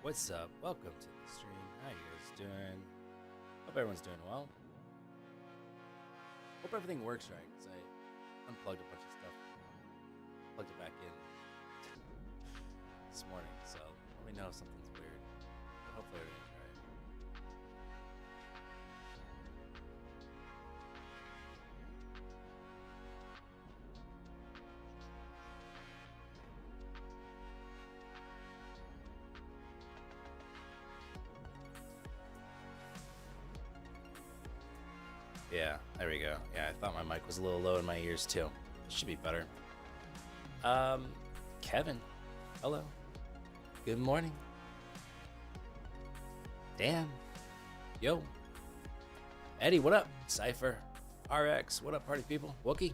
What's up? Welcome to the stream. How you guys doing? Hope everyone's doing well. Hope everything works right, because I unplugged a bunch of stuff, plugged it back in this morning, so let me know if something's weird. But hopefully everything's right. Yeah, there we go. Yeah, I thought my mic was a little low in my ears too. It should be better. Kevin, hello. Good morning. Dan, yo. Eddie, what up? Cypher, RX, what up, party people? Wookie.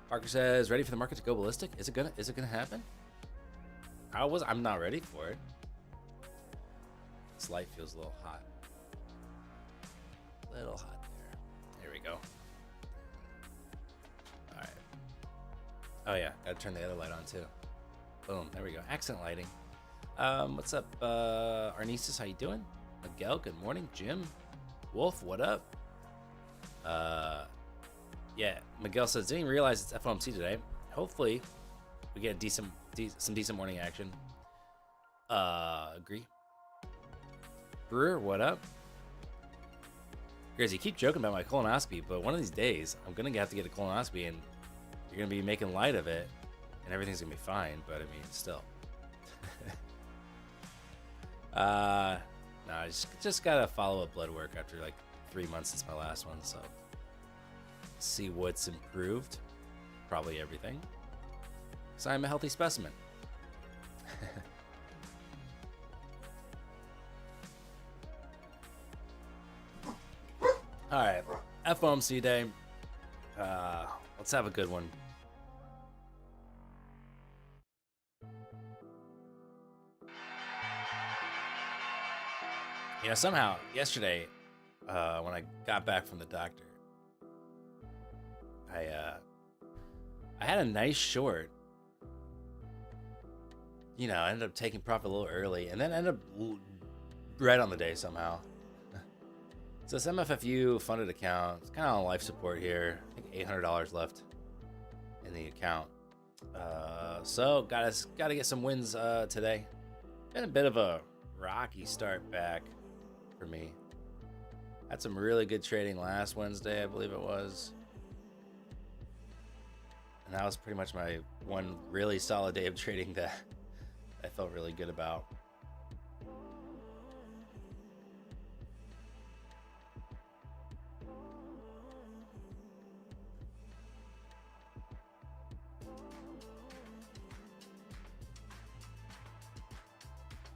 Parker says, ready for the market to go ballistic? Is it gonna happen? I'm not ready for it. This light feels a little hot. Little hot. There we go. All right. Oh yeah, gotta turn the other light on too. Boom, there we go. Accent lighting. What's up, Arnesis? How you doing? Miguel, good morning. Jim, Wolf, what up? Yeah, Miguel says didn't even realize it's FOMC today. Hopefully, we get some decent morning action. Agree. Brewer, what up? Guys, you keep joking about my colonoscopy, but one of these days, I'm gonna have to get a colonoscopy, and you're gonna be making light of it, and everything's gonna be fine. But I mean, still. No, I just gotta follow up blood work after like 3 months since my last one, so see what's improved. Probably everything. So I'm a healthy specimen. All right, FOMC day. Let's have a good one. You know, somehow yesterday, when I got back from the doctor, I had a nice short. You know, I ended up taking profit a little early, and then ended up right on the day somehow. So this MFFU funded account, it's kind of on life support here. I think $800 left in the account. So gotta get some wins today. Been a bit of a rocky start back for me. Had some really good trading last Wednesday, I believe it was. And that was pretty much my one really solid day of trading that I felt really good about.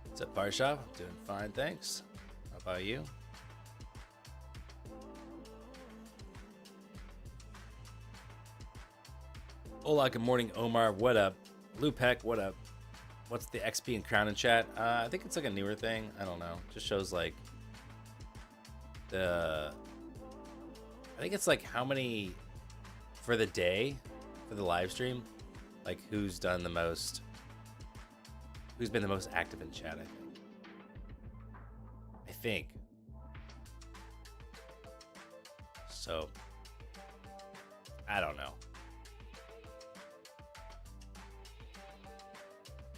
What's up, Barshop? Doing fine, thanks. How about you? Hola, good morning, Omar. What up? Lupek, what up? What's the XP and crown in chat? I think it's like a newer thing. I don't know. Just shows like I think it's like how many for the day for the live stream, like who's done the most. Who's been the most active in chat, I think. So, I don't know.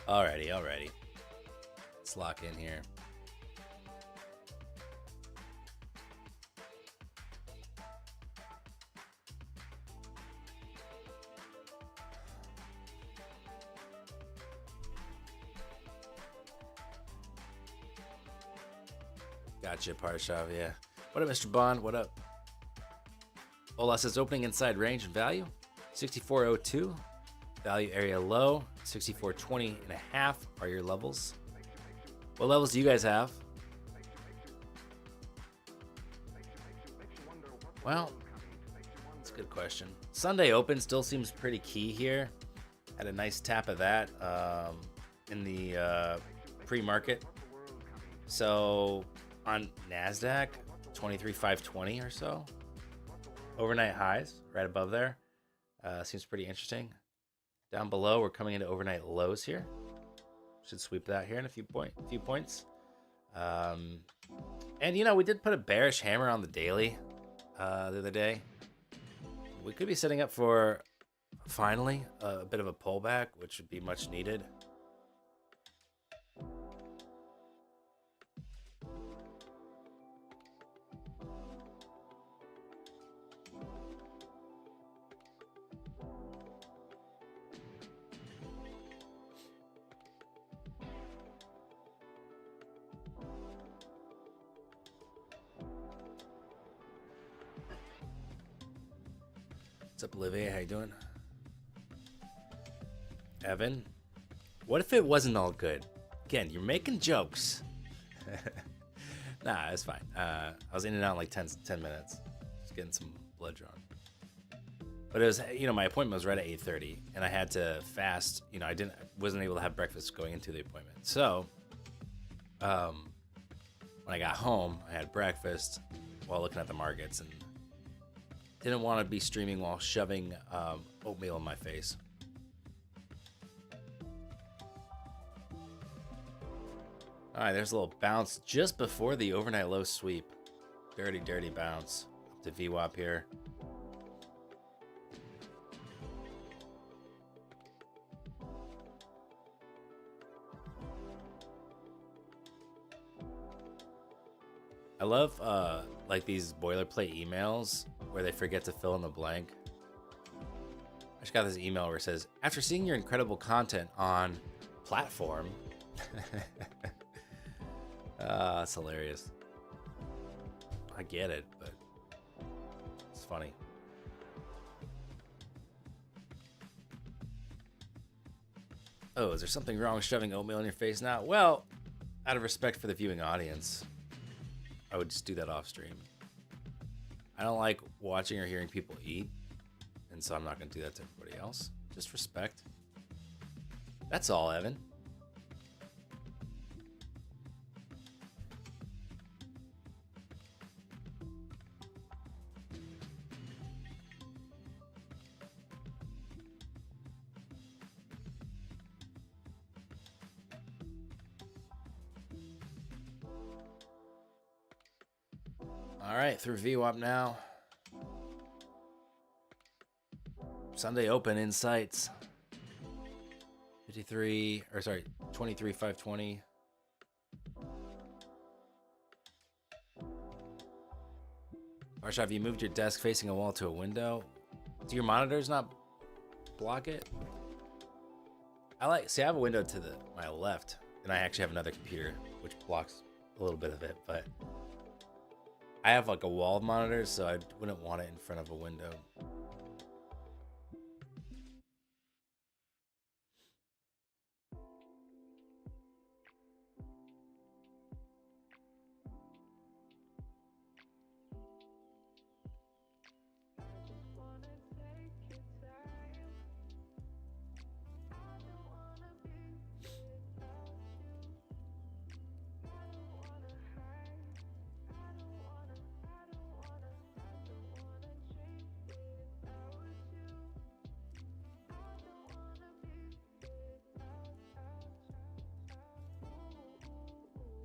Alrighty. Let's lock in here. Gotcha, Parshav, yeah. What up, Mr. Bond? What up? Ola says opening inside range and value. 6402. Value area low. 6420 and a half are your levels. What levels do you guys have? Well, that's a good question. Sunday open still seems pretty key here. Had a nice tap of that in the pre-market. So on NASDAQ, 23,520 or so. Overnight highs right above there. Seems pretty interesting. Down below, we're coming into overnight lows here. Should sweep that here in a few points. And we did put a bearish hammer on the daily the other day. We could be setting up for finally a bit of a pullback, which would be much needed. What's up, Olivia? How you doing? Evan, what if it wasn't all good? Again, you're making jokes. Nah, it's fine. I was in and out in like 10 minutes. Just getting some blood drawn. But it was, my appointment was right at 8:30, and I had to fast. I wasn't able to have breakfast going into the appointment. So, when I got home, I had breakfast while looking at the markets, and didn't want to be streaming while shoving oatmeal in my face. All right, there's a little bounce just before the overnight low sweep. Dirty, dirty bounce up to VWAP here. I love like these boilerplate emails where they forget to fill in the blank. I just got this email where it says, after seeing your incredible content on platform. That's hilarious. I get it, but it's funny. Oh, is there something wrong with shoving oatmeal in your face now? Well, out of respect for the viewing audience, I would just do that off stream. I don't like watching or hearing people eat, and so I'm not going to do that to everybody else. Just respect. That's all, Evan. All right, through VWAP now. Sunday open in sights. 23,520. Marsha, have you moved your desk facing a wall to a window? Do your monitors not block it? I have a window to my left, and I actually have another computer which blocks a little bit of it, but I have like a wall of monitors, so I wouldn't want it in front of a window.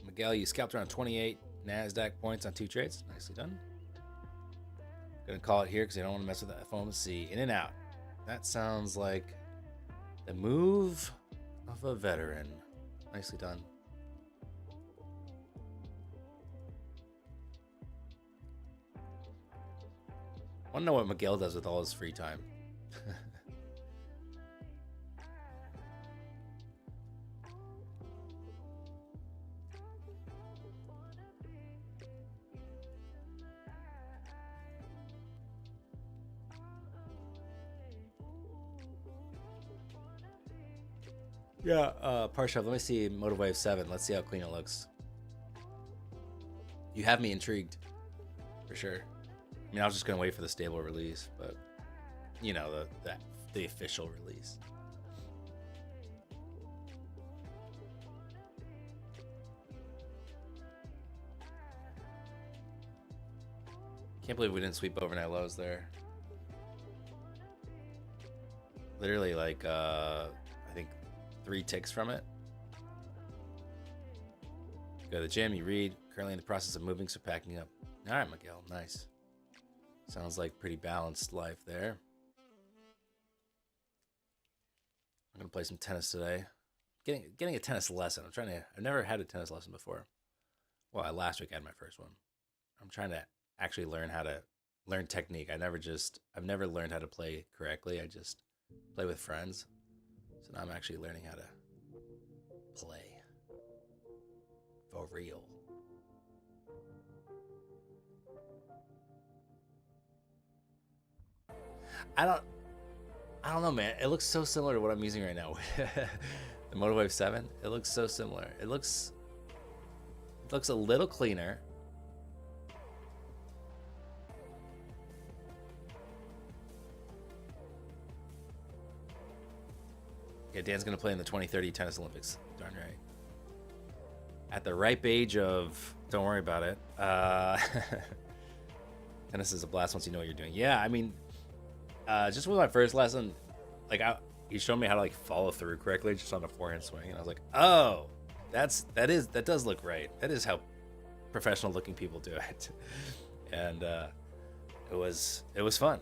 Miguel, you scalped around 28 NASDAQ points on 2 trades. Nicely done. Gonna call it here because I don't want to mess with the FOMC. In and out. That sounds like the move of a veteran. Nicely done. I want to know what Miguel does with all his free time. Yeah, Parshav, let me see Motivwave 7. Let's see how clean it looks. You have me intrigued, for sure. I mean, I was just going to wait for the stable release, but, the official release. Can't believe we didn't sweep overnight lows there. Literally, like, I think 3 ticks from it. Go to the gym, you read. Currently in the process of moving, so packing up. All right, Miguel, nice. Sounds like pretty balanced life there. I'm gonna play some tennis today. Getting a tennis lesson. I've never had a tennis lesson before. Well, last week I had my first one. I'm trying to actually learn how to learn technique. I've never learned how to play correctly. I just play with friends. So now I'm actually learning how to play for real. I don't know, man. It looks so similar to what I'm using right now. The MotoWave 7. It looks so similar. It looks a little cleaner. Yeah, Dan's gonna play in the 2030 Tennis Olympics. Darn right. At the ripe age of, don't worry about it. Tennis is a blast once you know what you're doing. Yeah, I mean, just with my first lesson, like he showed me how to like follow through correctly just on a forehand swing, and I was like, oh, that does look right. That is how professional looking people do it. And it was fun.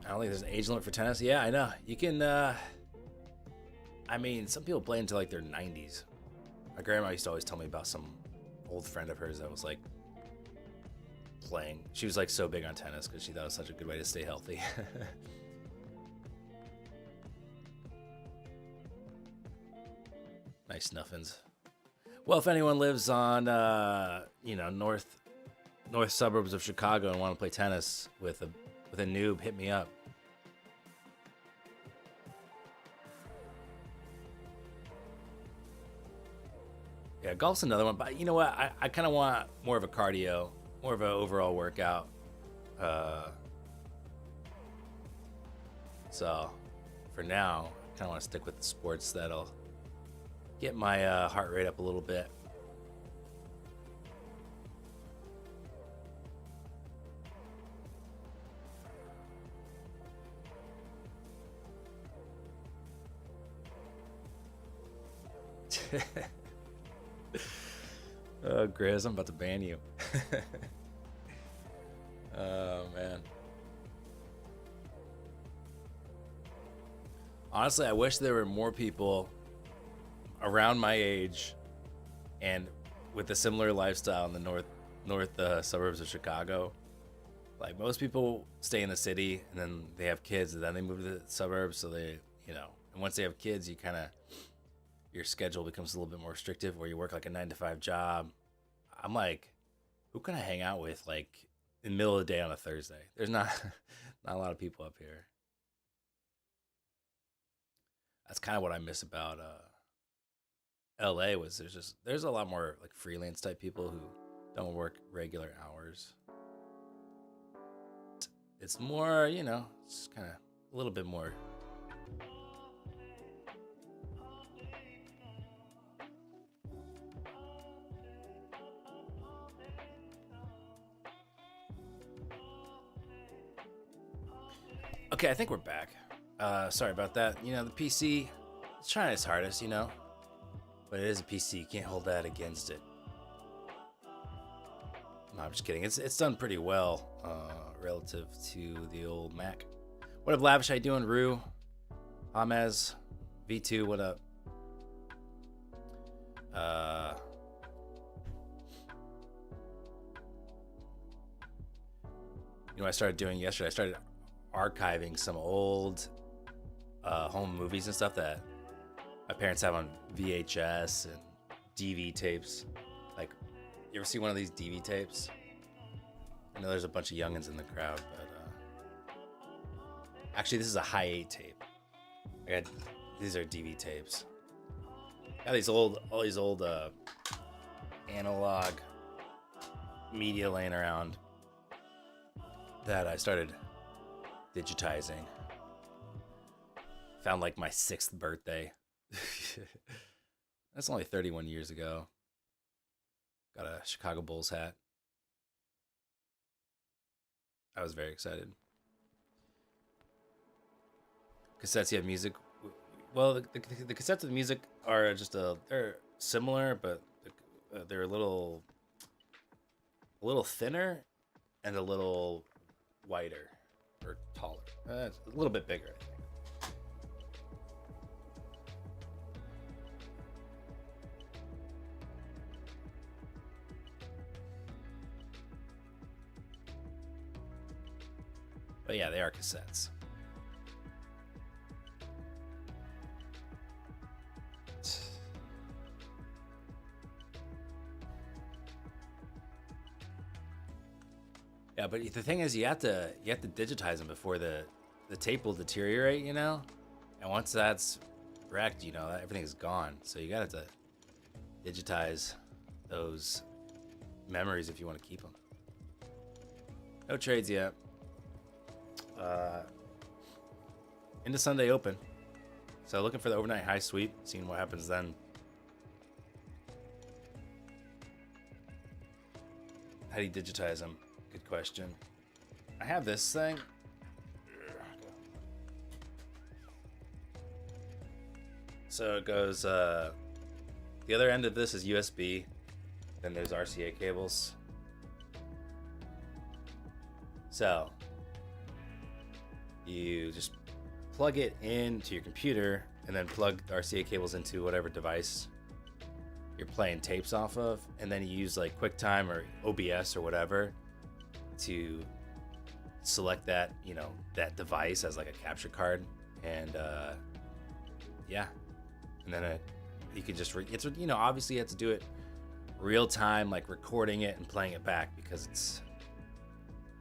I don't think there's an age limit for tennis. Yeah, I know. You can I mean, some people play until like their 90s. My grandma used to always tell me about some old friend of hers that was like playing. She was like so big on tennis because she thought it was such a good way to stay healthy. Nice nuffins. Well, if anyone lives on north suburbs of Chicago and want to play tennis with a noob, hit me up. Yeah, golf's another one, but you know what? I kind of want more of a cardio, more of an overall workout. So for now, I kind of want to stick with the sports that'll get my heart rate up a little bit. Oh, Grizz, I'm about to ban you. Oh, man. Honestly, I wish there were more people around my age and with a similar lifestyle in the north suburbs of Chicago. Like, most people stay in the city and then they have kids and then they move to the suburbs. So they, and once they have kids, your schedule becomes a little bit more restrictive where you work like a 9-to-5 job. I'm like, who can I hang out with like in the middle of the day on a Thursday? There's not a lot of people up here. That's kind of what I miss about LA was there's a lot more like freelance type people who don't work regular hours. It's more, it's kind of a little bit more. Okay, I think we're back. Sorry about that. The PC, it's trying its hardest, but it is a PC. You can't hold that against it. No, I'm just kidding. It's done pretty well relative to the old Mac. What up, Lavish? How you doing, Rue? Amez, V2, what up? What I started doing yesterday? I started archiving some old home movies and stuff that my parents have on VHS and DV tapes. Like, you ever see one of these DV tapes? I know there's a bunch of youngins in the crowd, but actually this is a high 8 tape. These are DV tapes. Got all these old analog media laying around that I started digitizing. Found like my 6th birthday. That's only 31 years ago. Got a Chicago Bulls hat. I was very excited. Cassettes, you have music. Well, the cassettes of the music are just they're similar, but they're a little thinner and a little wider or taller. It's a little bit bigger, I think. But yeah, they are cassettes. Yeah, but the thing is, you have to digitize them before the tape will deteriorate, you know. And once that's wrecked, you know, everything's gone. So you got to digitize those memories if you want to keep them. No trades yet. Into Sunday Open. So looking for the overnight high sweep, seeing what happens then. How do you digitize them? Good question. I have this thing. So it goes, the other end of this is USB. Then there's RCA cables. So you just plug it into your computer and then plug the RCA cables into whatever device you're playing tapes off of, and then you use like QuickTime or OBS or whatever to select that, you know, that device as like a capture card, and yeah, and then you can just it's, you know, obviously you have to do it real time, like recording it and playing it back, because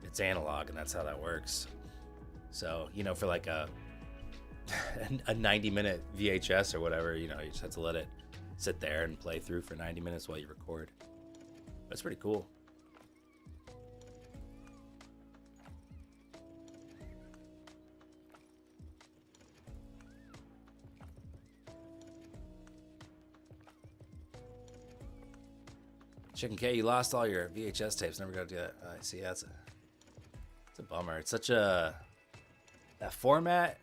it's analog and that's how that works. So, you know, for like a 90-minute VHS or whatever, you know, you just have to let it sit there and play through for 90 minutes while you record. That's pretty cool. Chicken K, you lost all your VHS tapes. Never got to do that. I see. It's a bummer. It's such that format,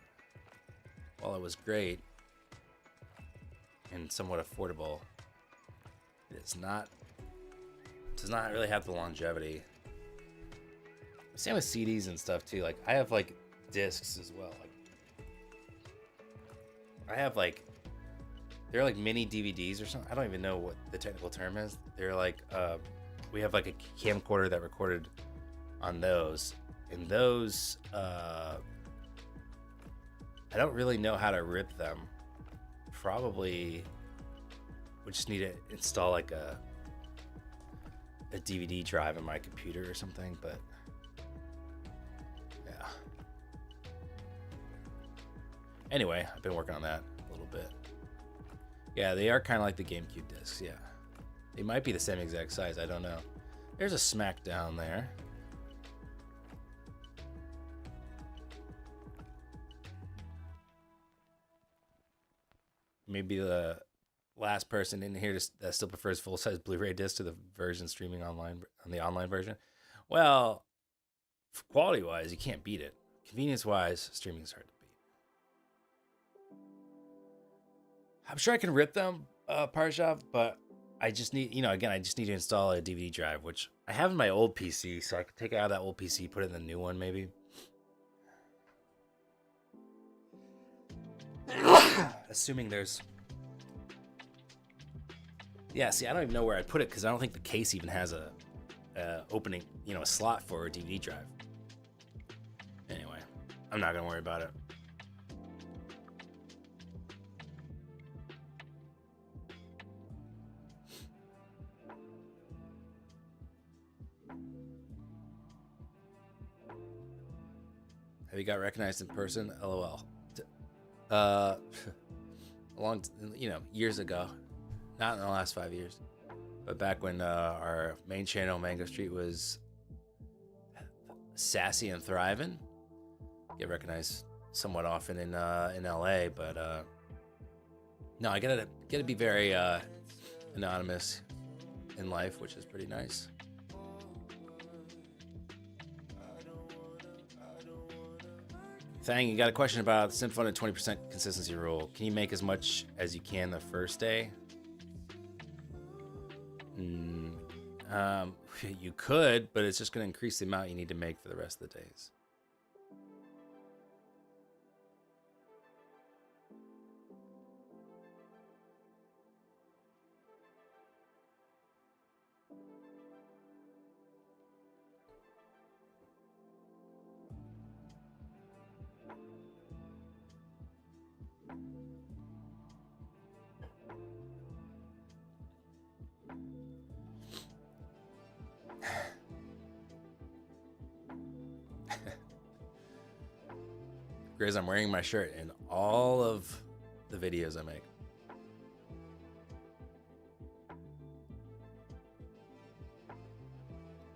while it was great and somewhat affordable, it does not really have the longevity. Same with CDs and stuff too. Like I have like discs as well. Like I have like, they're like mini DVDs or something. I don't even know what the technical term is. They're like, we have like a camcorder that recorded on those. And those, I don't really know how to rip them. Probably would just need to install like a DVD drive in my computer or something, but yeah. Anyway, I've been working on that a little bit. Yeah, they are kind of like the GameCube discs, yeah. They might be the same exact size, I don't know. There's a Smackdown there. Maybe the last person in here that still prefers full-size Blu-ray disc to the version streaming online, on the online version. Well, quality-wise, you can't beat it. Convenience-wise, streaming is hard to beat. I'm sure I can rip them, Parshav, but I just need, again, I just need to install a DVD drive, which I have in my old PC, so I can take it out of that old PC, put it in the new one, maybe. Assuming there's... Yeah, see, I don't even know where I'd put it, because I don't think the case even has a opening, a slot for a DVD drive. Anyway, I'm not going to worry about it. Have you got recognized in person? LOL. Years ago. Not in the last 5 years. But back when our main channel, Mango Street, was sassy and thriving. Get recognized somewhat often in LA, but no, I gotta be very anonymous in life, which is pretty nice. Thang, you got a question about the simp-funded 20% consistency rule. Can you make as much as you can the first day? You could, but it's just going to increase the amount you need to make for the rest of the days. Grizz, I'm wearing my shirt in all of the videos I make.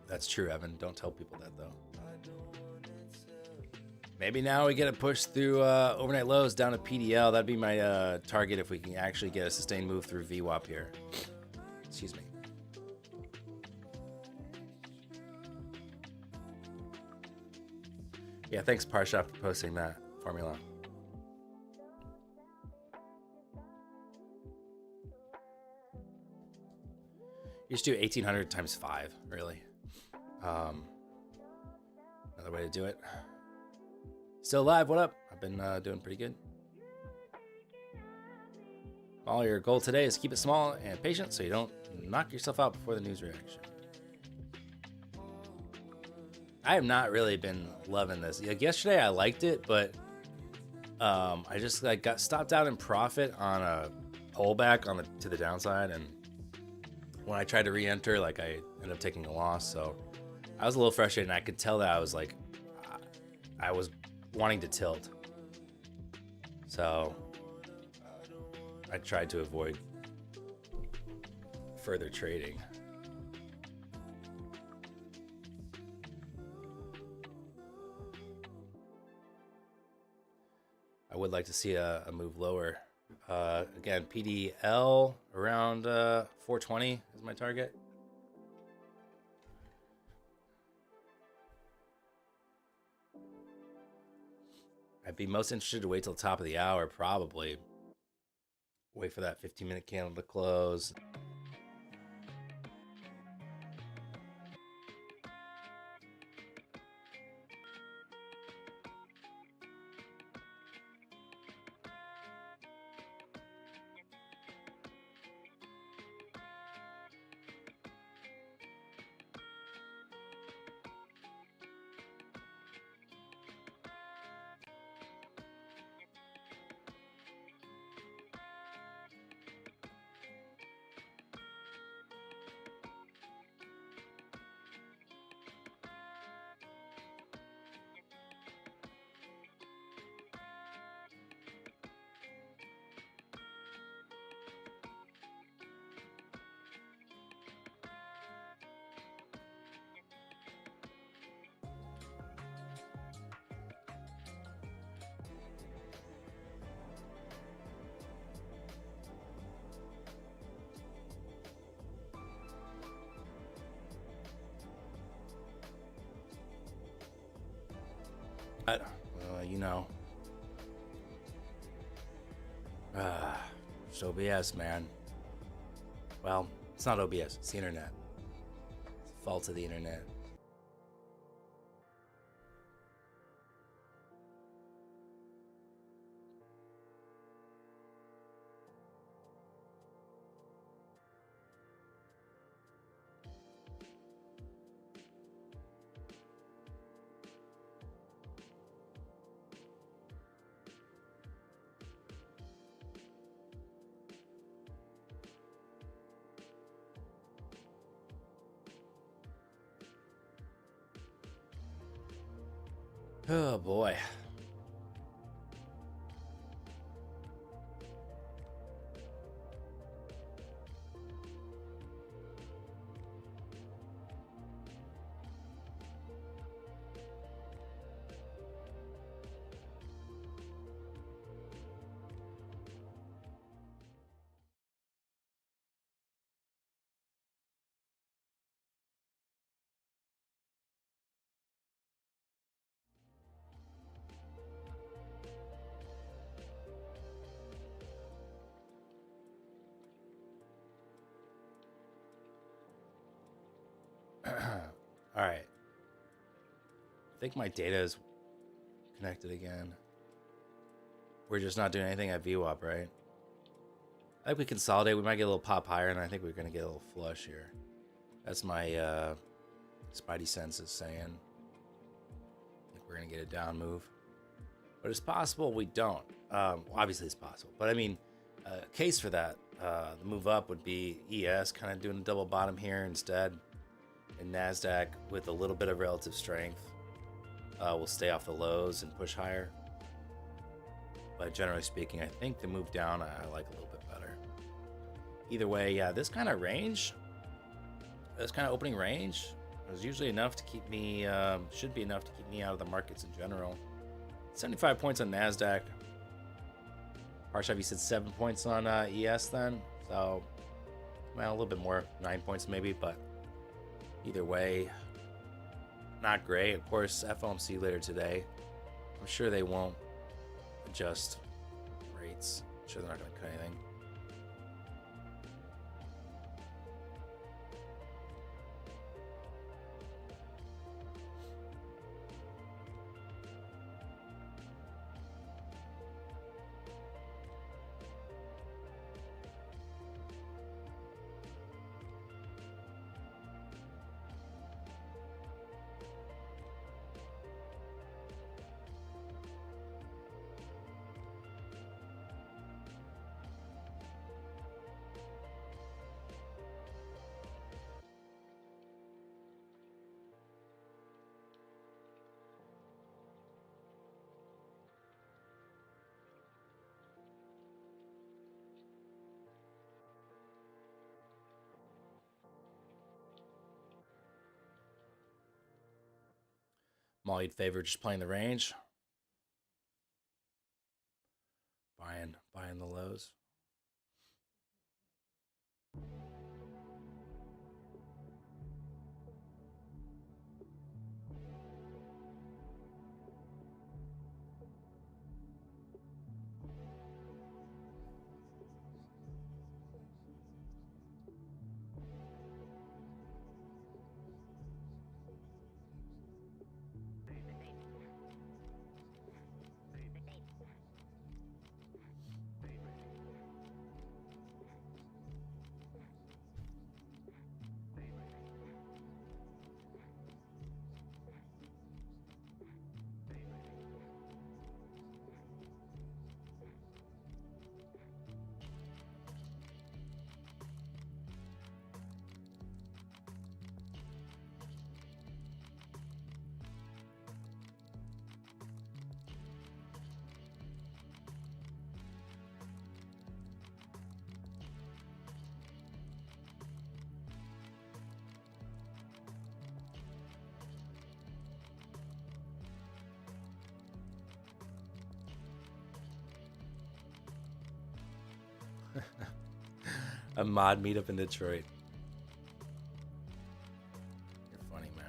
That's true, Evan. Don't tell people that, though. Maybe now we get a push through overnight lows down to PDL. That'd be my target if we can actually get a sustained move through VWAP here. Excuse me. Yeah, thanks, Parsha, for posting that formula. You should do 1,800 times 5, really. Another way to do it. Still alive, what up? I've been doing pretty good. All your goal today is keep it small and patient so you don't knock yourself out before the news reaction. I have not really been loving this. Like yesterday I liked it, but I just like got stopped out in profit on a pullback on to the downside, and when I tried to re-enter, like I ended up taking a loss. So I was a little frustrated, and I could tell that I was like, I was wanting to tilt. So I tried to avoid further trading. I would like to see a move lower. Again, PDL around 420 is my target. I'd be most interested to wait till the top of the hour, probably. Wait for that 15-minute candle to close. You know. It's OBS, man. Well, it's not OBS, it's the internet. It's the fault of the internet. Oh boy. All right. I think my data is connected again. We're just not doing anything at VWAP, right? I think we consolidate. We might get a little pop higher, and I think we're going to get a little flush here. That's my spidey senses saying. I think we're going to get a down move. But it's possible we don't. Obviously, it's possible. But I mean, case for that, the move up would be ES kind of doing a double bottom here instead. And NASDAQ with a little bit of relative strength will stay off the lows and push higher. But generally speaking, I think the move down I like a little bit better. Either way, yeah, this kind of range, this kind of opening range is usually enough to keep me, should be enough to keep me out of the markets in general. 75 points on NASDAQ. Parshav, you said 7 points on ES then. So, well, a little bit more, 9 points maybe, but either way, not great. Of course, FOMC later today. I'm sure they won't adjust rates. I'm sure they're not going to cut anything. Mall, you'd favor just playing the range, buying the lows. A mod meetup in Detroit. You're funny, man.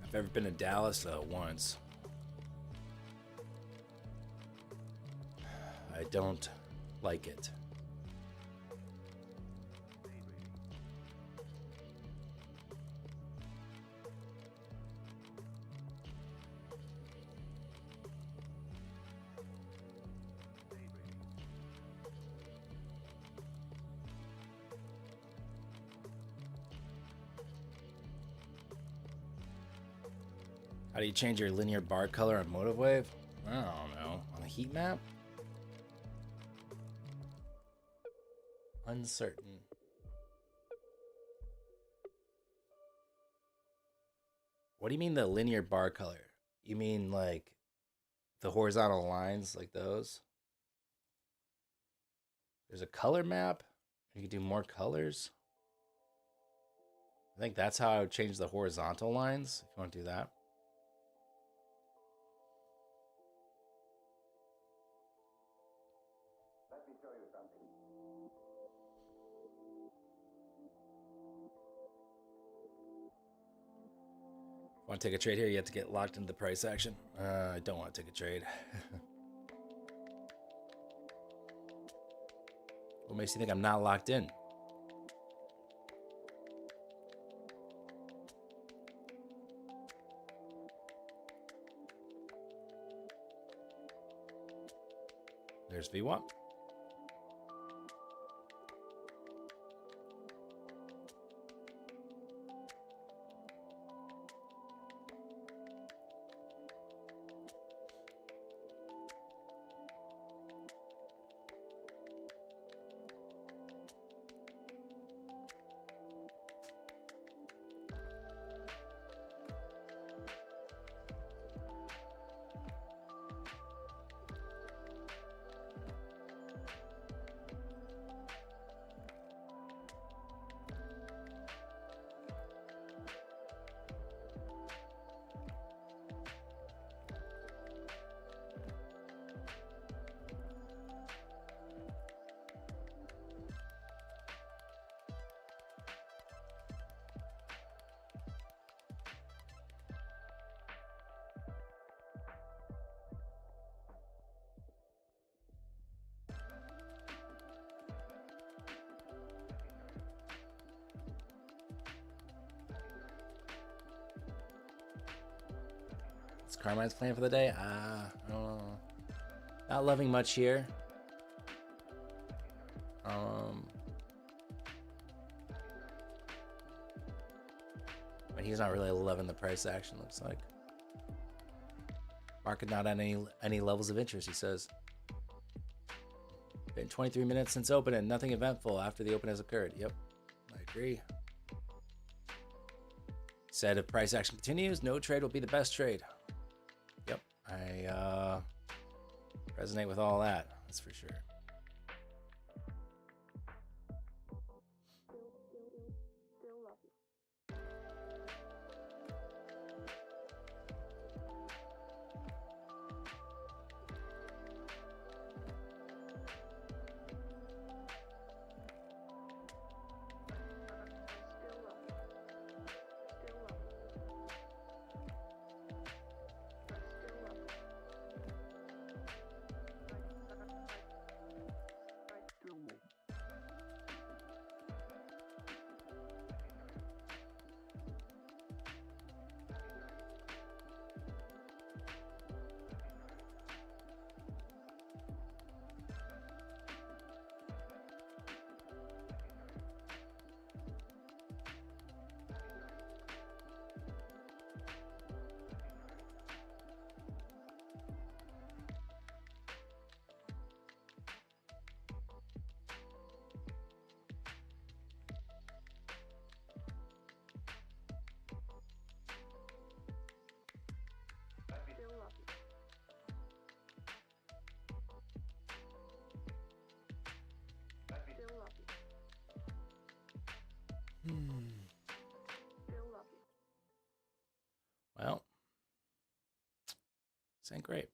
I've ever been to Dallas once. I don't like it. How do you change your linear bar color on Motive Wave? I don't know. On a heat map? Uncertain. What do you mean the linear bar color? You mean like the horizontal lines like those? There's a color map. You can do more colors. I think that's how I would change the horizontal lines, if you want to do that. Let me show you something. Want to take a trade here? You have to get locked into the price action. I don't want to take a trade. What makes you think I'm not locked in? There's VWAP. What's Carmine's plan for the day? I don't know. Not loving much here. But he's not really loving the price action, looks like. Market not at any levels of interest, he says. Been 23 minutes since open and nothing eventful after the open has occurred. Yep, I agree. Said if price action continues, no trade will be the best trade. Yep, I resonate with all that, that's for sure. Well, this ain't great.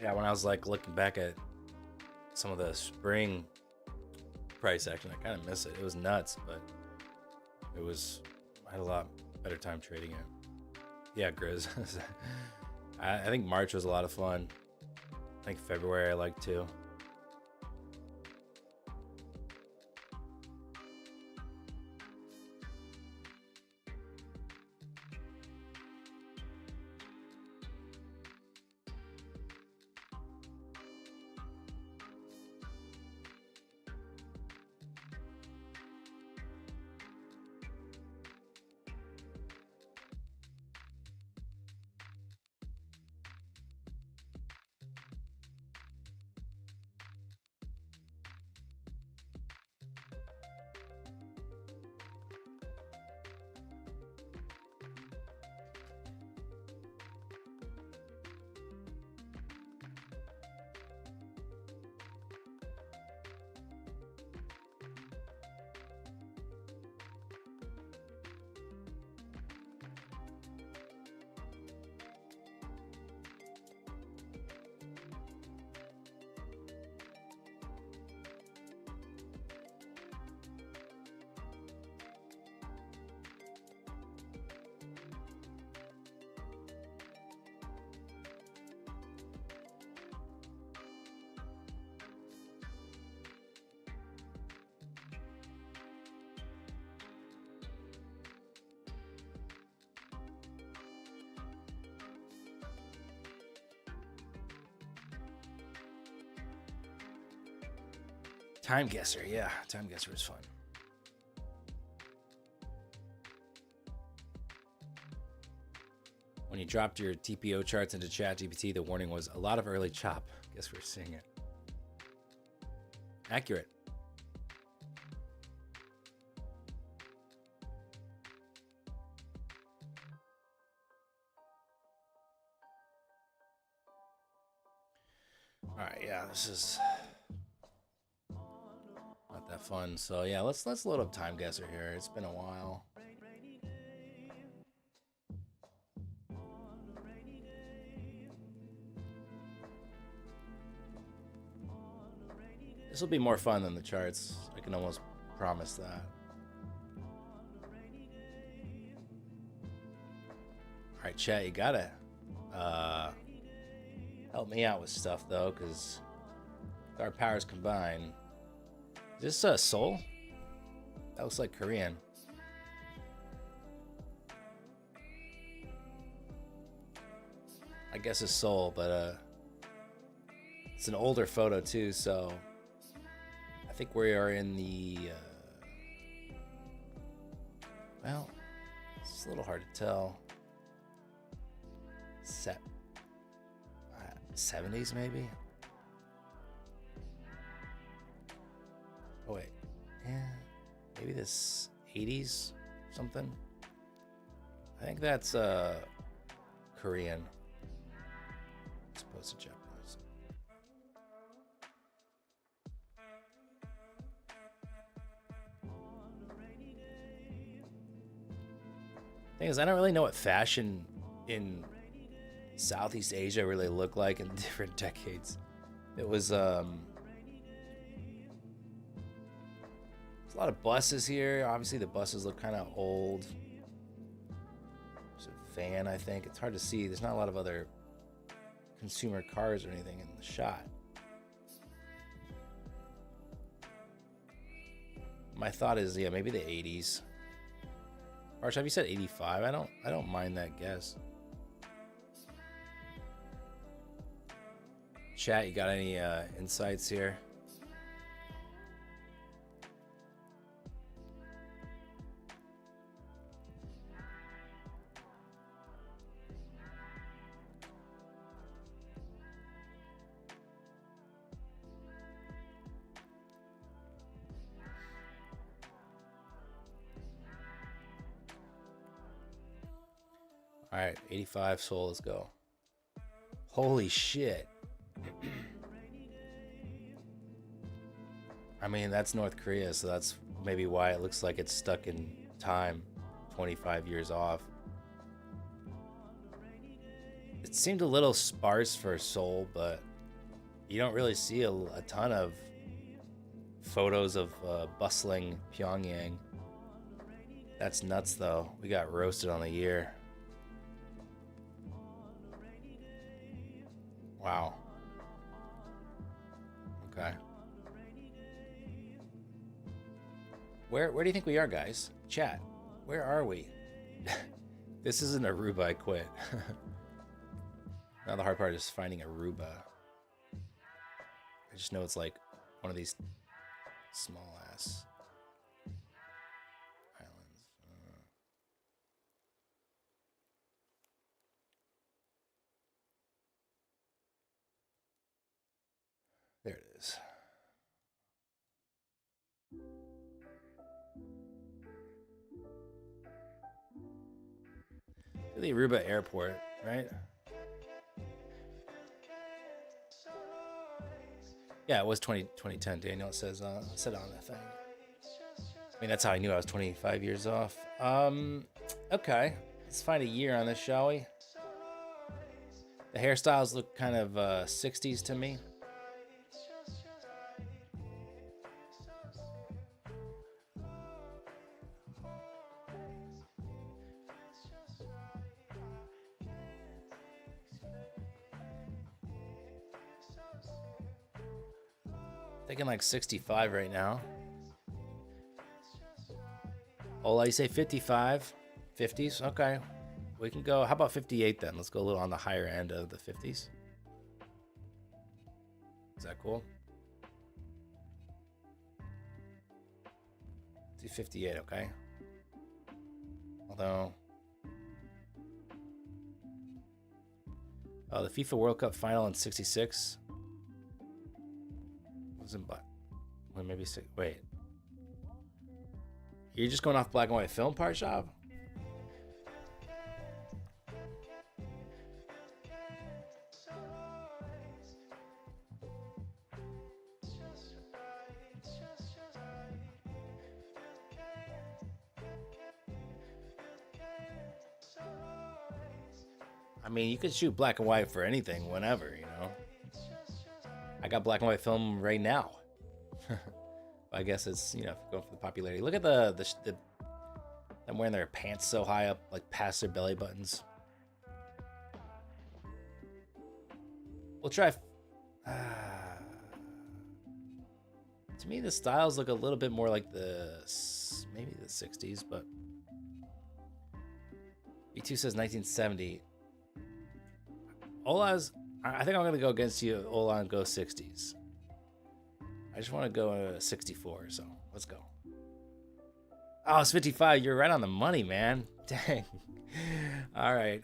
Yeah, when I was like looking back at some of the spring price action, I kind of miss it. It was nuts, but I had a lot better time trading it. Yeah, Grizz. I think March was a lot of fun. I think February I liked too. Time Guesser, yeah. Time Guesser is fun. When you dropped your TPO charts into ChatGPT, the warning was a lot of early chop. Guess we're seeing it. Accurate. All right, yeah, this is not that fun. So yeah, let's load up Time Guesser here. It's been a while. This will be more fun than the charts. I can almost promise that. All right, chat, you gotta help me out with stuff though, because our powers combined. Is this Seoul? That looks like Korean. I guess it's Seoul, but it's an older photo too, so I think we are in the well, it's a little hard to tell. 70s maybe? Oh wait, yeah, maybe this 80s something. I think that's Korean as opposed to Japanese. Thing is, I don't really know what fashion in Southeast Asia really looked like in different decades. It was there's a lot of buses here. Obviously the buses look kind of old. There's a van, I think. It's hard to see. There's not a lot of other consumer cars or anything in the shot. My thought is, yeah, maybe the 80s. Arch, have you said 85? I don't mind that guess. Chat, you got any insights here? All right, 85 Seoul, let's go. Holy shit. I mean, that's North Korea, so that's maybe why it looks like it's stuck in time, 25 years off. It seemed a little sparse for Seoul, but you don't really see a ton of photos of bustling Pyongyang. That's nuts, though. We got roasted on the year. Wow. Okay. Where do you think we are, guys? Chat, where are we? This isn't Aruba, I quit. Now the hard part is finding Aruba. I just know it's like one of these small ass islands. There it is. The Aruba airport, right? Yeah, it was 2010, Daniel. It says said on that thing. I mean, that's how I knew I was 25 years off. Okay. Let's find a year on this, shall we? The hairstyles look kind of 60s to me. Thinking like 65 right now. Ola, you say 55? 50s? Okay. We can go. How about 58 then? Let's go a little on the higher end of the 50s. Is that cool? 258, okay. Although, the FIFA World Cup final in '66 wasn't black. Well, maybe wait. You're just going off black and white film, part shop? I mean, you could shoot black and white for anything, whenever, you know. I got black and white film right now. I guess it's, you know, going for the popularity. Look at the them wearing their pants so high up, like past their belly buttons. We'll try. To me, the styles look a little bit more like maybe the '60s, but B2 says 1970. Ola's, I think I'm gonna go against you, Ola, and go '60s. I just want to go 64, so let's go. Oh, it's 55. You're right on the money, man. Dang. All right.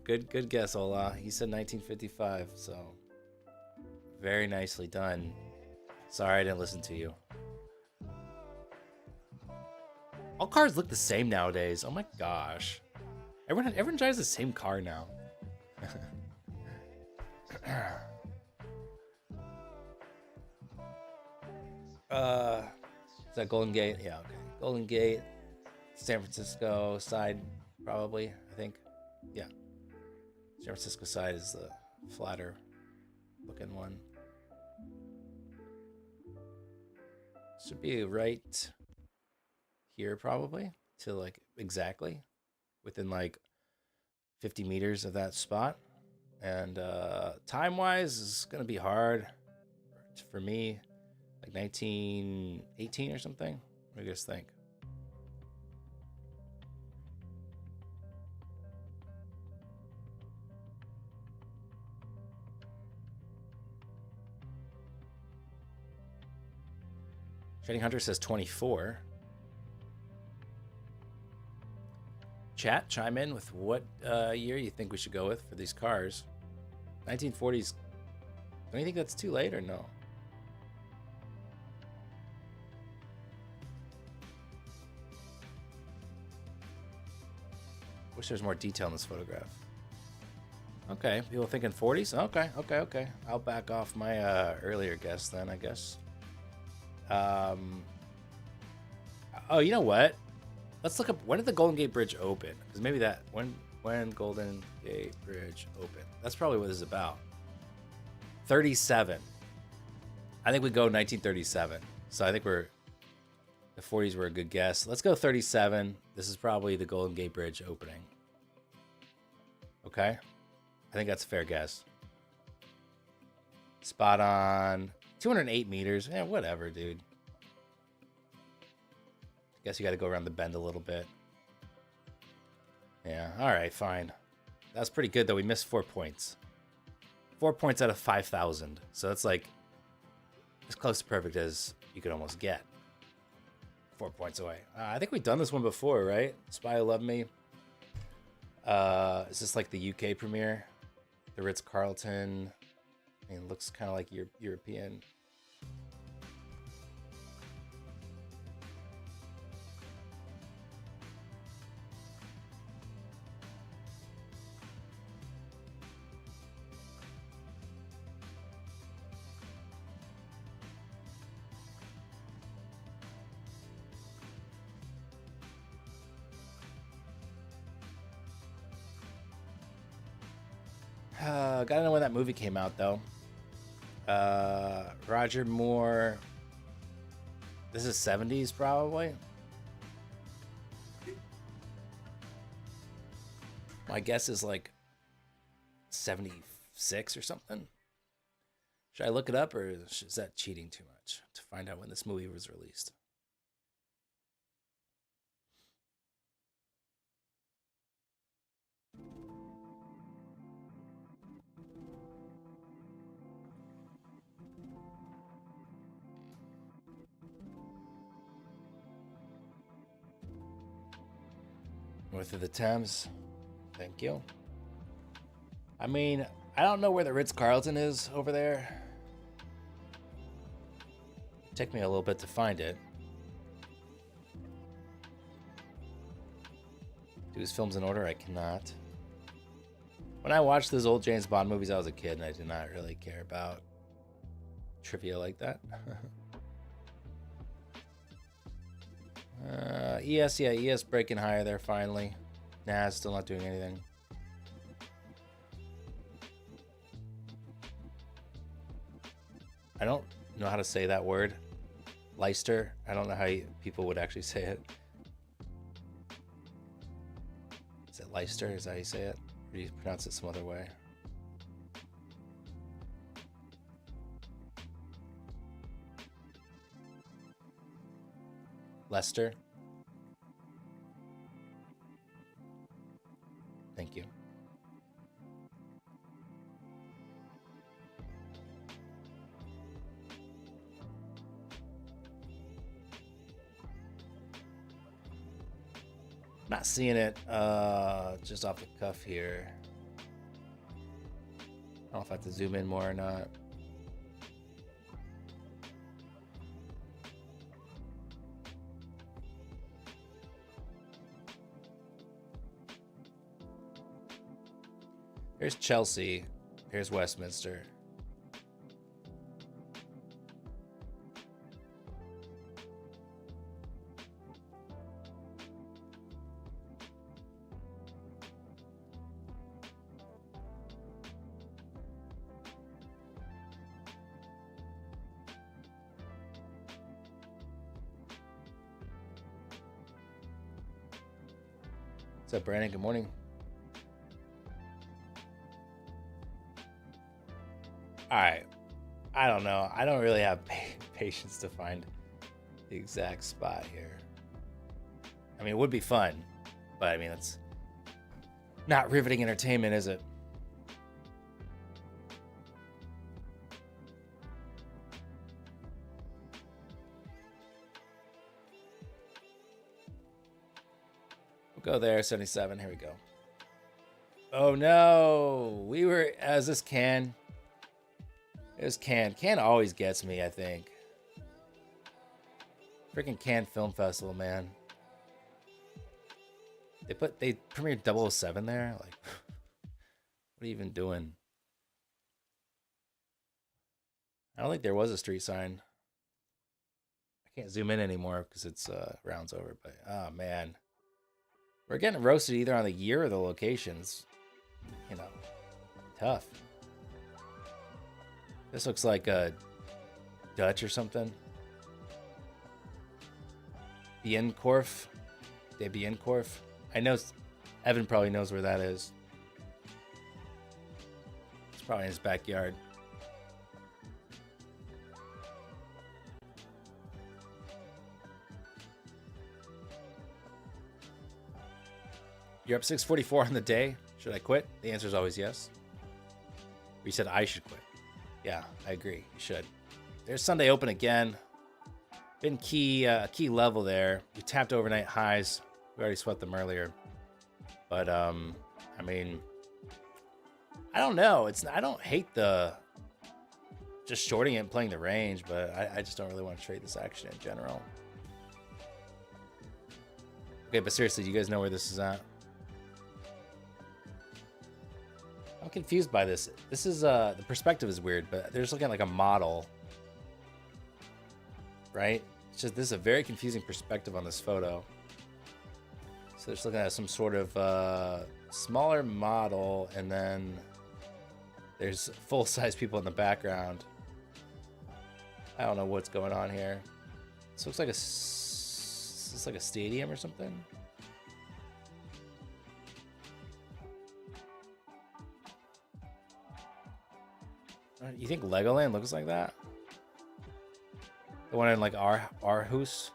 Good guess, Ola. He said 1955, so very nicely done. Sorry I didn't listen to you. All cars look the same nowadays. Oh my gosh. Everyone drives the same car now. Is that Golden Gate? Yeah, okay. Golden Gate, San Francisco side, probably, I think. Yeah. San Francisco side is the flatter looking one. Should be right here, probably, to like exactly within like 50 meters of that spot. And time wise is gonna be hard for me. Like 1918 or something. What do you guys think? Trading Hunter says 24. Chat, chime in with what year you think we should go with for these cars. 1940s. Don't you think that's too late or no? Wish there's more detail in this photograph. Okay, people thinking 40s? Okay. I'll back off my earlier guess then, I guess. Oh, you know what? Let's look up, when did the Golden Gate Bridge open? Because maybe that, when Golden Gate Bridge opened. That's probably what this is about. 37. I think we go 1937. So I think the 40s were a good guess. Let's go 37. This is probably the Golden Gate Bridge opening. Okay? I think that's a fair guess. Spot on. 208 meters. Yeah, whatever, dude. Guess you got to go around the bend a little bit. Yeah, all right, fine. That's pretty good, though. We missed 4 points. 4 points out of 5,000. So that's like as close to perfect as you could almost get. 4 points away. I think we've done this one before, right? Spy Who Loved Me. Is this like the UK premiere? The Ritz-Carlton. I mean, it looks kind of like European. Gotta know when that movie came out, though. Roger Moore. This is 70s, probably. My guess is like 76 or something. Should I look it up, or is that cheating too much to find out when this movie was released? North of the Thames. Thank you. I mean, I don't know where the Ritz-Carlton is over there. Took me a little bit to find it. Do his films in order? I cannot. When I watched those old James Bond movies, I was a kid and I did not really care about trivia like that. ES, yeah, ES breaking higher there finally. Nah, still not doing anything. I don't know how to say that word. Leicester. I don't know how people would actually say it. Is it Leicester? Is that how you say it? Or do you pronounce it some other way? Leicester. Thank you. Not seeing it just off the cuff here. I don't know if I have to zoom in more or not. Here's Chelsea. Here's Westminster. What's up, Brandon? Good morning. All right. I don't know. I don't really have patience to find the exact spot here. I mean, it would be fun, but I mean, it's not riveting entertainment, is it? We'll go there, 77. Here we go. Oh no, we were as this can. It was Cannes. Cannes always gets me, I think. Freaking Cannes Film Festival, man. They premiered 007 there? Like, what are you even doing? I don't think there was a street sign. I can't zoom in anymore because it's rounds over, but oh man. We're getting roasted either on the year or the locations. You know, tough. This looks like a Dutch or something. Bienkorf. De Bienkorf. I know Evan probably knows where that is. It's probably in his backyard. You're up 644 on the day. Should I quit? The answer is always yes. You said I should quit. Yeah, I agree. You should. There's Sunday open again. Been key level there. We tapped overnight highs. We already swept them earlier. But I mean, I don't know. I don't hate the just shorting it and playing the range, but I just don't really want to trade this action in general. Okay, but seriously, do you guys know where this is at? I'm confused by this. This is the perspective is weird, but they're just looking at like a model, right? It's just this is a very confusing perspective on this photo. So they're just looking at some sort of smaller model, and then there's full-size people in the background. I don't know what's going on here. This looks like a stadium or something. You think Legoland looks like that? The one in like Aarhus,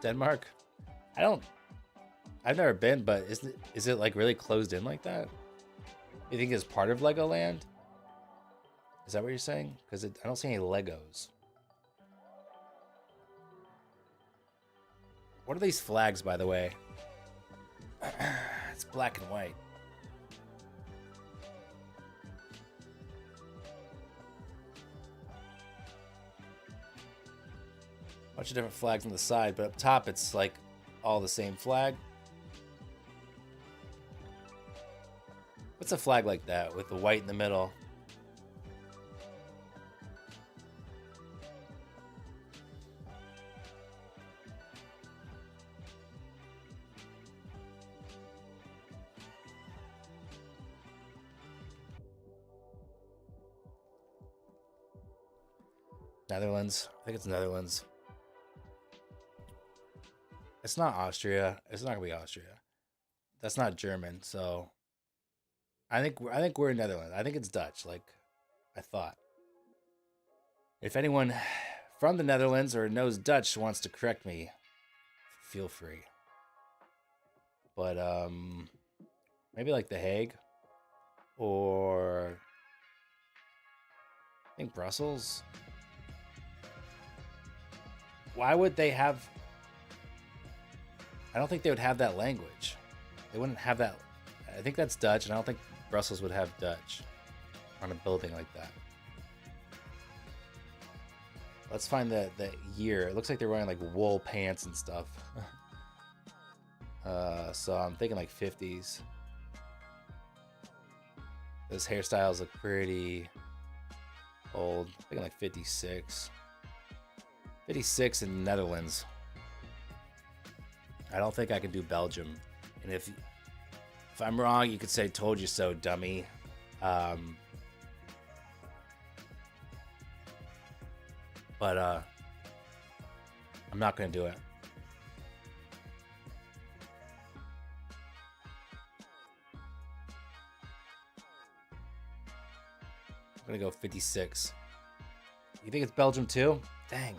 Denmark? I've never been, but is it like really closed in like that? You think it's part of Legoland? Is that what you're saying? Because I don't see any Legos. What are these flags, by the way? black and white. Bunch of different flags on the side, but up top it's like all the same flag. What's a flag like that with the white in the middle? Netherlands. I think it's Netherlands. It's not Austria. It's not gonna be Austria. That's not German. So I think we're in Netherlands. I think it's Dutch, like I thought. If anyone from the Netherlands or knows Dutch wants to correct me, feel free. But maybe like The Hague or I think Brussels. Why would they have? I don't think they would have that language. They wouldn't have that. I think that's Dutch, and I don't think Brussels would have Dutch on a building like that. Let's find the year. It looks like they're wearing like wool pants and stuff. So I'm thinking like 50s. Those hairstyles look pretty old. I'm thinking like 56. 56 in the Netherlands. I don't think I can do Belgium. And if I'm wrong, you could say "told you so, dummy." But I'm not gonna do it. I'm gonna go 56. You think it's Belgium too? Dang.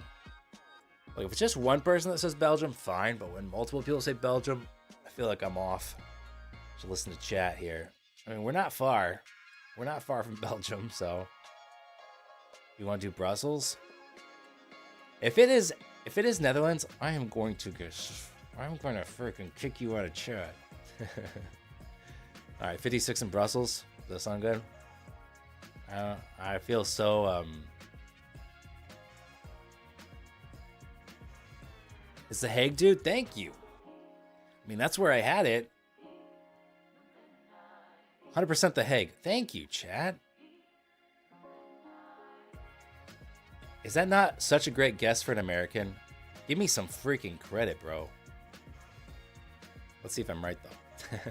Like, if it's just one person that says Belgium, fine. But when multiple people say Belgium, I feel like I'm off. Should listen to chat here. I mean, we're not far. We're not far from Belgium, so you want to do Brussels? If it is Netherlands, I am going to freaking kick you out of chat. All right, 56 in Brussels. Does that sound good? I feel so It's The Hague, dude. Thank you. I mean, that's where I had it. 100% The Hague. Thank you, chat. Is that not such a great guess for an American? Give me some freaking credit, bro. Let's see if I'm right, though.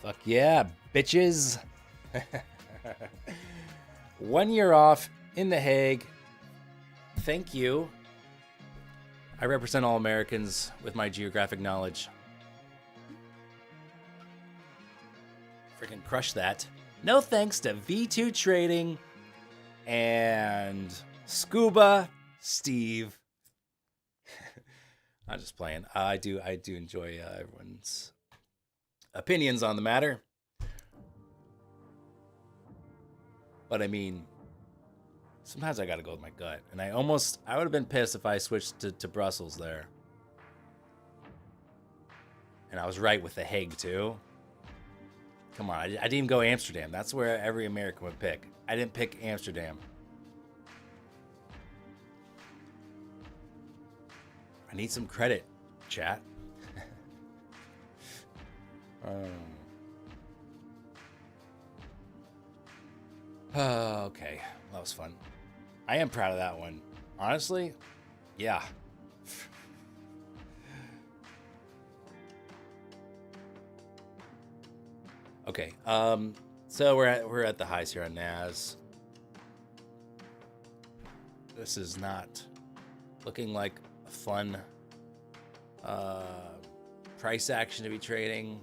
Fuck yeah, bitches. 1 year off in The Hague. Thank you. I represent all Americans with my geographic knowledge. Freaking crush that. No thanks to V2 Trading and Scuba Steve. I'm just playing. I do enjoy everyone's opinions on the matter. But I mean, sometimes I gotta go with my gut. And I would have been pissed if I switched to Brussels there. And I was right with The Hague too. Come on, I didn't even go Amsterdam. That's where every American would pick. I didn't pick Amsterdam. I need some credit, chat. Okay, that was fun. I am proud of that one. Honestly, yeah. Okay, so we're at the highs here on NAS. This is not looking like a fun price action to be trading.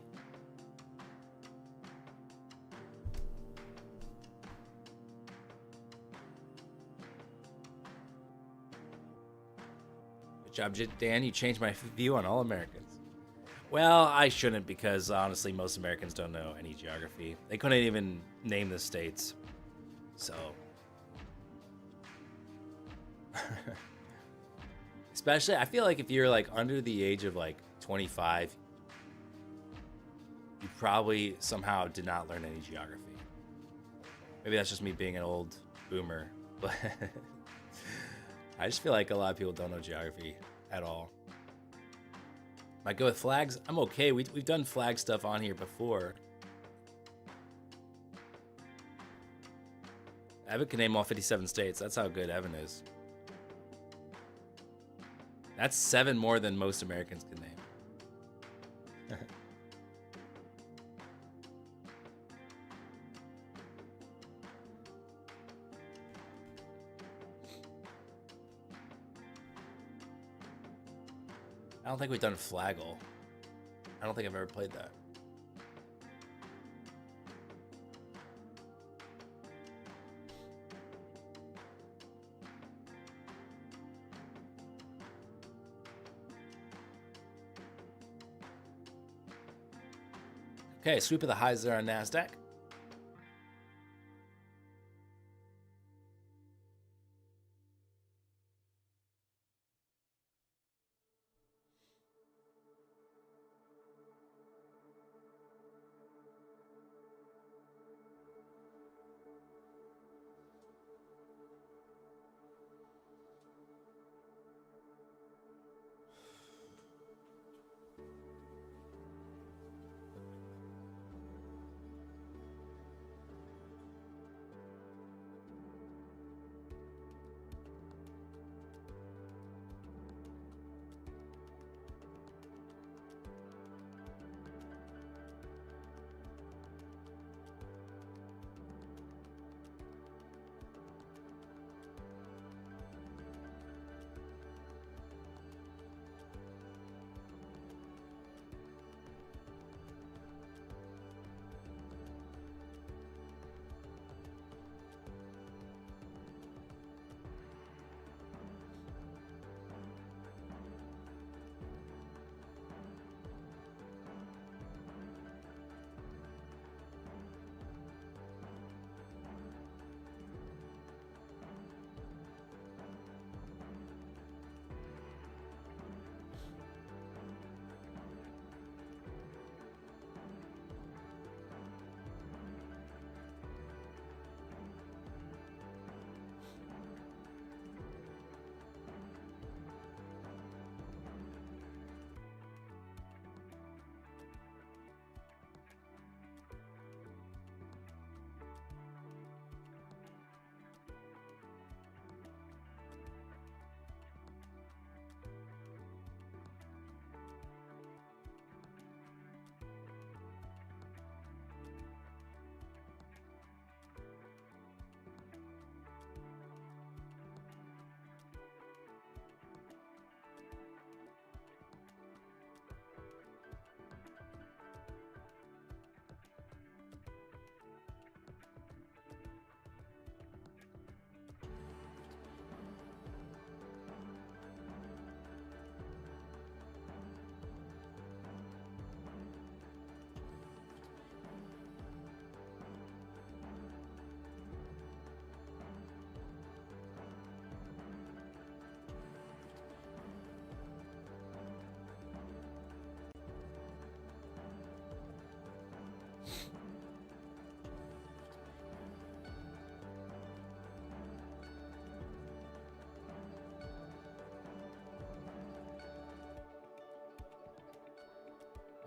Good job, Dan. You changed my view on all Americans. Well, I shouldn't, because honestly, most Americans don't know any geography. They couldn't even name the states. So. Especially, I feel like if you're like under the age of like 25, you probably somehow did not learn any geography. Maybe that's just me being an old boomer, but I just feel like a lot of people don't know geography at all. Might go with flags. I'm okay. We've done flag stuff on here before. Evan can name all 57 states. That's how good Evan is. That's 7 more than most Americans can name. I don't think we've done Flaggle. I don't think I've ever played that. Okay, sweep of the highs there on NASDAQ.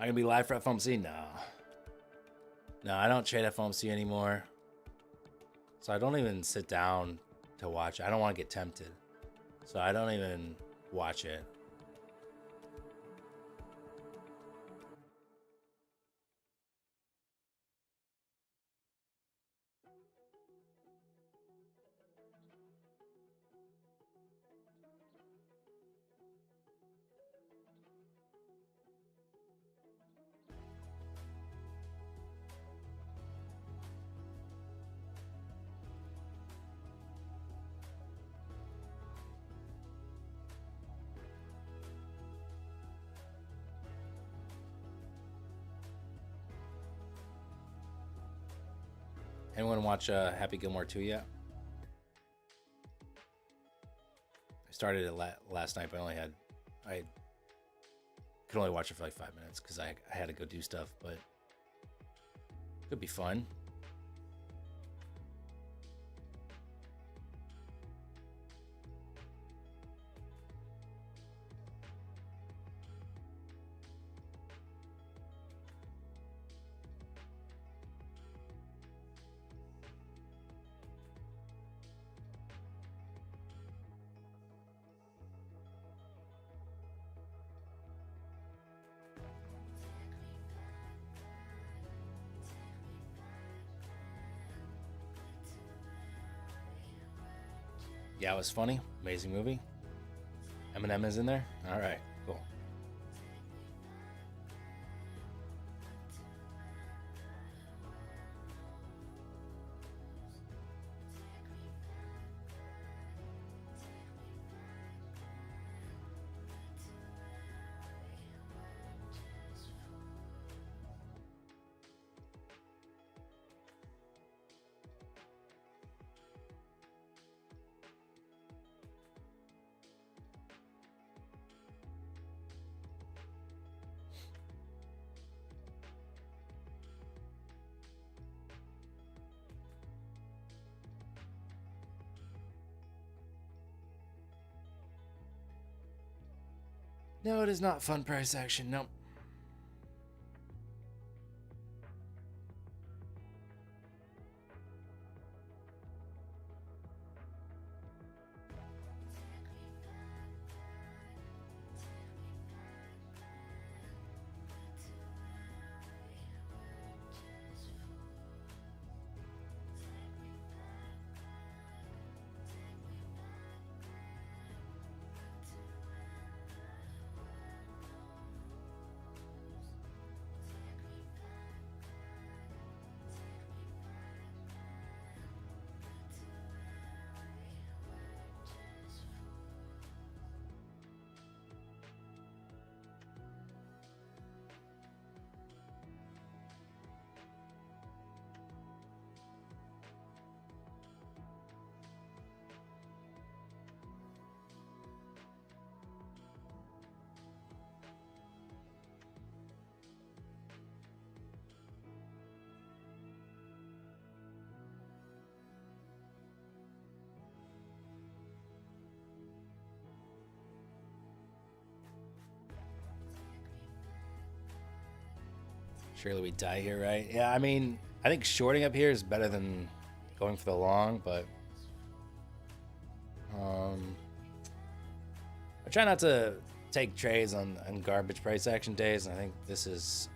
I'm gonna be live for FOMC? No, I don't trade FOMC anymore. So I don't even sit down to watch. I don't want to get tempted. So I don't even watch it. Anyone watch Happy Gilmore 2 yet? I started it last night, but I could only watch it for like 5 minutes because I had to go do stuff, but could be fun. Yeah, it was funny. Amazing movie. Eminem is in there. All right, cool. No, it is not fun price action. Nope. Surely we die here, right? Yeah, I mean, I think shorting up here is better than going for the long, but I try not to take trades on garbage price action days, and I think this is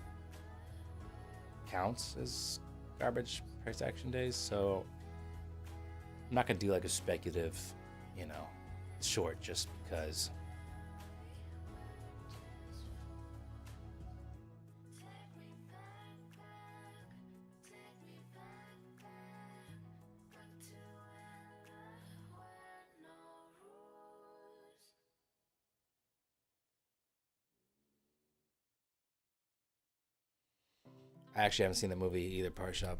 counts as garbage price action days, so I'm not gonna do like a speculative, you know, short just because. I actually haven't seen the movie either, Par Shop.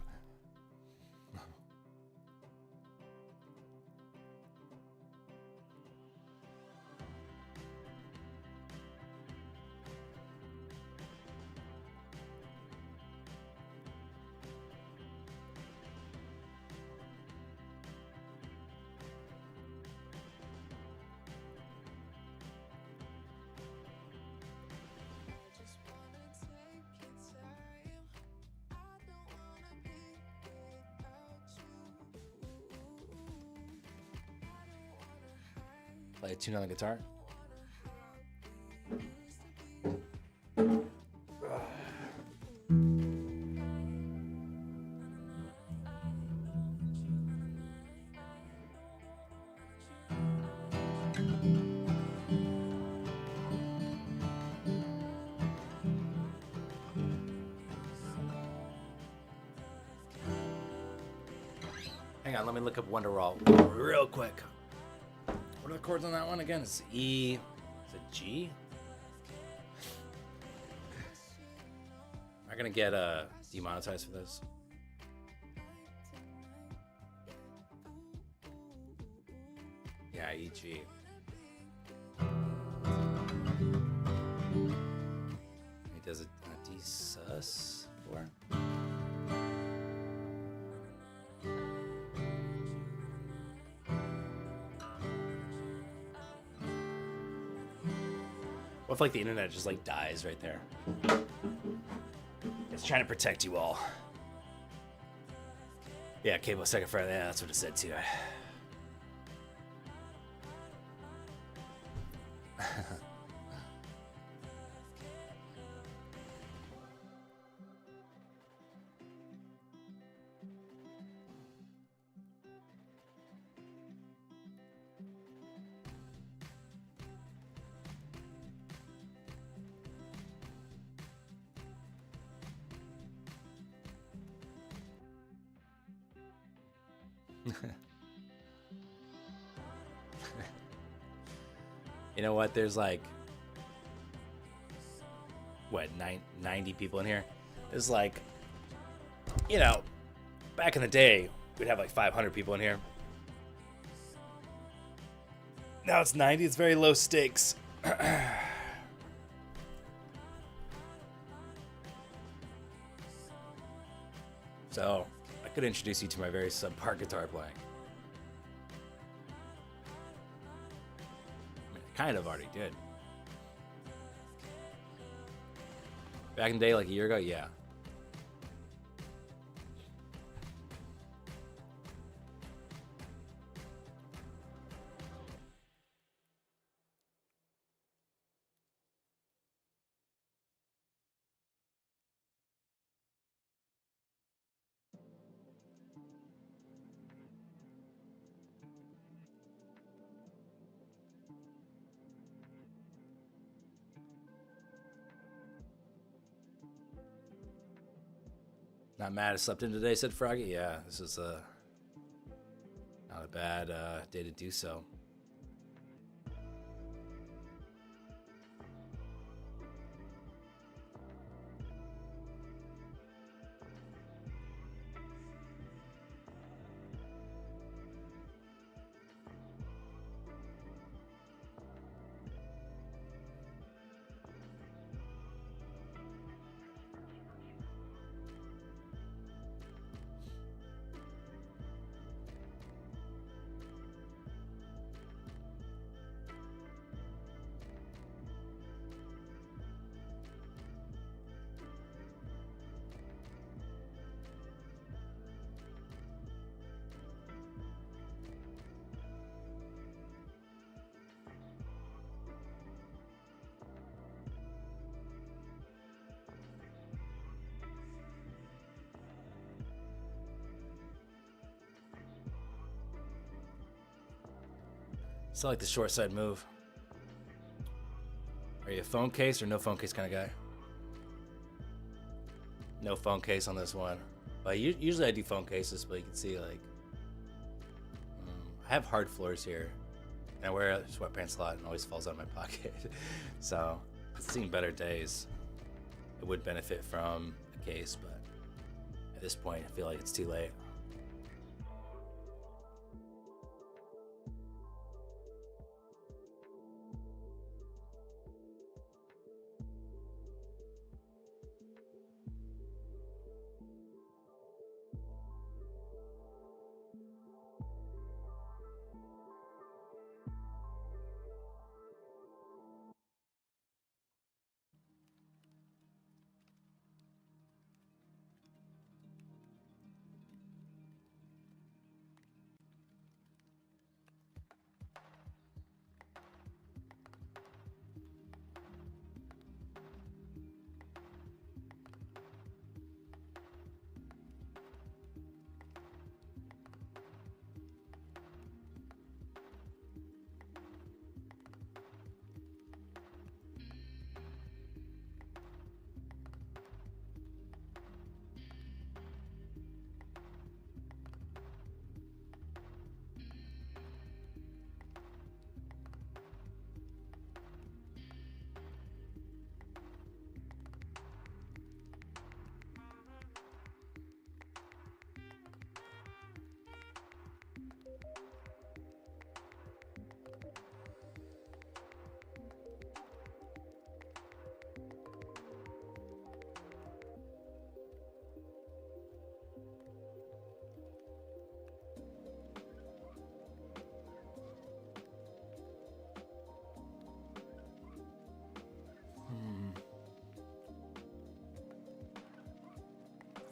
Play a tune on the guitar. Hang on, let me look up Wonderwall real quick. What are the chords on that one again? It's E. Is it G? Am I gonna get demonetized for this? Yeah, E G. this before? What if like the internet just like dies right there? It's trying to protect you all. Yeah, cable second Friday. Yeah, that's what it said too. You know what? There's like, what, 90 people in here? There's like, you know, back in the day, we'd have like 500 people in here. Now it's 90. It's very low stakes. So, I could introduce you to my very subpar guitar playing. I mean, I kind of already did. Back in the day, like a year ago, yeah. Not mad I slept in today, said Froggy. Yeah, this is not a bad day to do so. Still like the short side move. Are you a phone case or no phone case kind of guy? No phone case on this one. But usually I do phone cases, but you can see like I have hard floors here, and I wear sweatpants a lot, and it always falls out of my pocket. So it's seen better days. It would benefit from a case, but at this point, I feel like it's too late.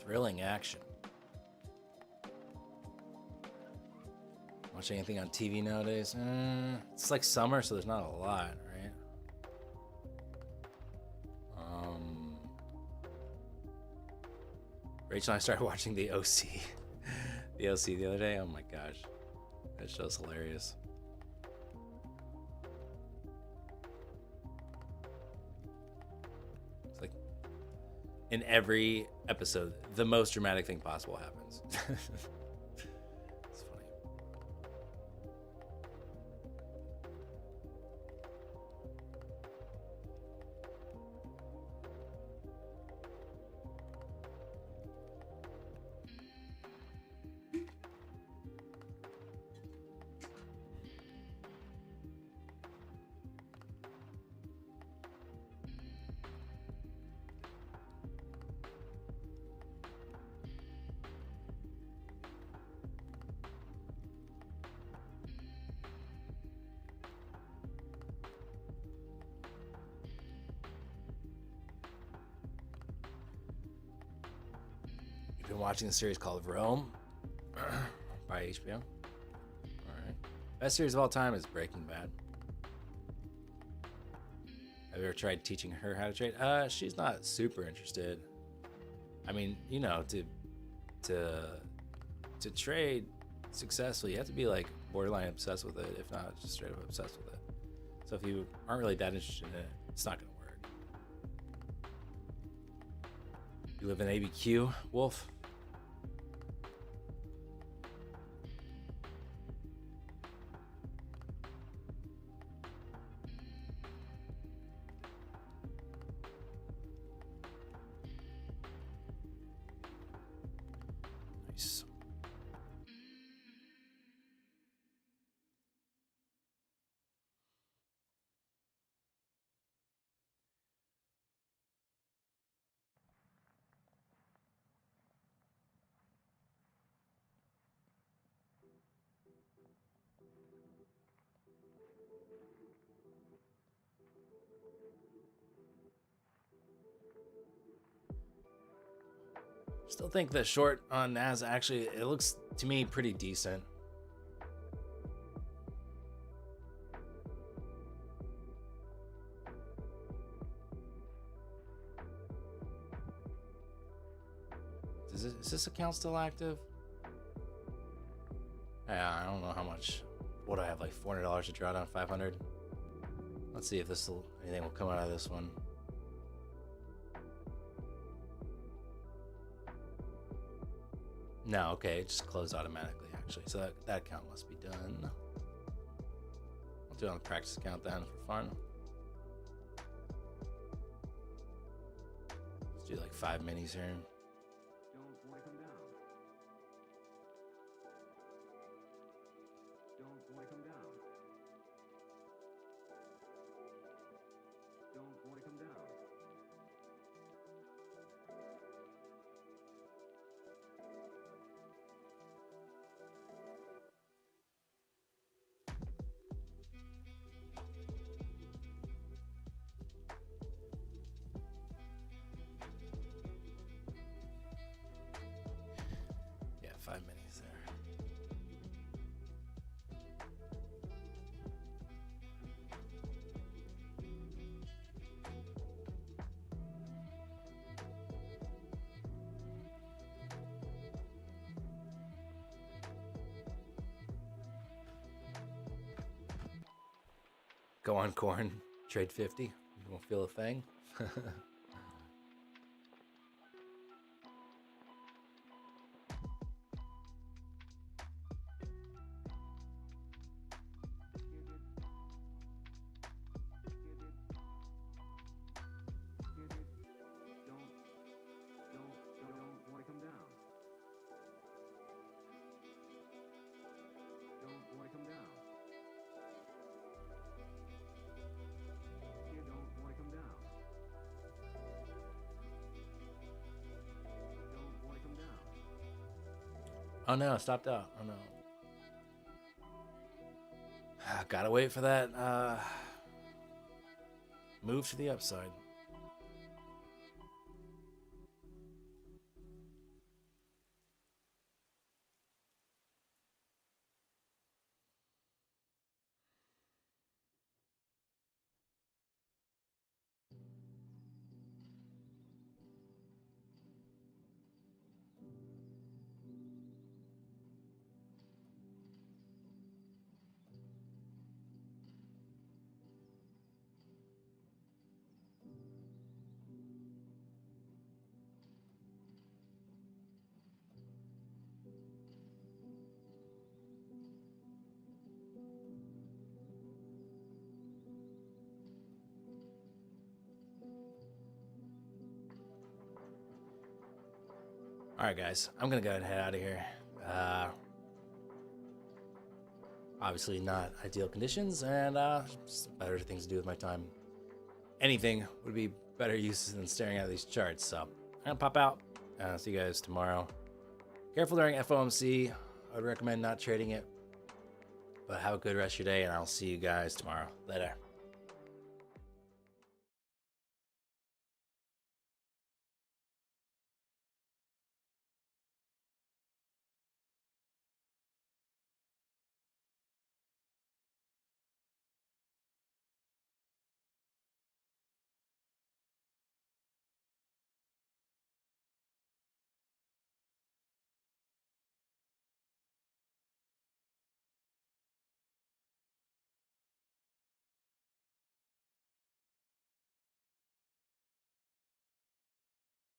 Thrilling action. Watch anything on TV nowadays? It's like summer, so there's not a lot, right? Rachel and I started watching the OC. The OC the other day. Oh my gosh. That show's hilarious. It's like in every episode, the most dramatic thing possible happens. It's funny. Been watching a series called Rome by HBO. Alright. Best series of all time is Breaking Bad. Have you ever tried teaching her how to trade? She's not super interested. I mean, you know, to trade successfully, you have to be like borderline obsessed with it, if not just straight up obsessed with it. So if you aren't really that interested in it, it's not gonna work. You live in ABQ, Wolf? Nice. Still think the short on NAS actually, it looks to me pretty decent. Is this account still active? Yeah, I don't know how much. What do I have, like $400 to draw down 500? Let's see if anything will come out of this one. No, okay, it just closed automatically actually. So that account must be done. I'll do it on the practice account then for fun. Let's do like 5 minis here. Yeah, 5 minis there. Go on, Corn. Trade 50. You won't feel a thing. Oh no, stopped out. Oh no. Gotta wait for that move to the upside. All right, guys, I'm gonna go ahead and head out of here. Obviously not ideal conditions, and just better things to do with my time. Anything would be better use than staring at these charts. So I'm gonna pop out. See you guys tomorrow. Careful during FOMC. I would recommend not trading it. But have a good rest of your day, and I'll see you guys tomorrow. Later.